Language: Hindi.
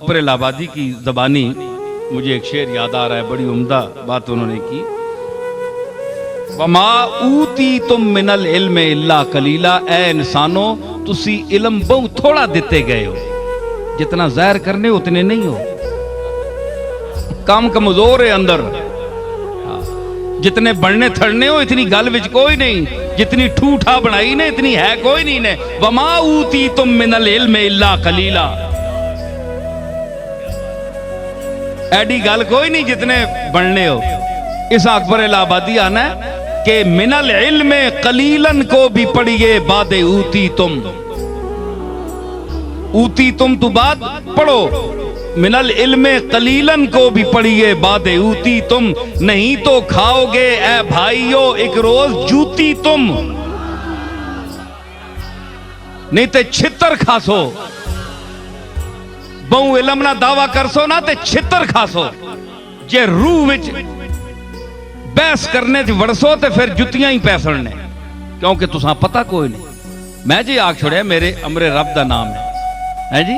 पर इलाहाबादी की ज़बानी मुझे एक शेर याद आ रहा है, बड़ी उम्दा बात उन्होंने की। वमा ऊती तुम मिनल इल्म इल्ला कलीला, ए इंसानो तुसी इल्म बहु थोड़ा दिते गए हो, जितना ज़ाहिर करने उतने नहीं हो, काम कमजोर है अंदर, जितने बढ़ने थड़ने हो इतनी गल विच कोई नहीं, जितनी ठूठा बनाई ने इतनी है कोई नहीं ने। वमा ऊती तुम मिनल इल्म इल्ला कलीला, ऐडी गल कोई नहीं जितने बनने हो। इस अकबर इलाहाबादी आना है कि मिनल इल्म कलीलन को भी पढ़िए बादे ऊती तुम तो बाद पढ़ो, मिनल इल्म कलीलन को भी पढ़िए बादे ऊती तुम, नहीं तो खाओगे ए भाइयों एक रोज जूती तुम, नहीं तो छितर खासो। बहु इलम ना दावा करसो ना ते छितर खासो, जे रूह विच बहस करने च वड़सो ते फिर जुतियां ही पैसने, क्योंकि तुसा पता कोई नहीं। मैं जी आख छोड़िया मेरे अमरे रब दा नाम है जी।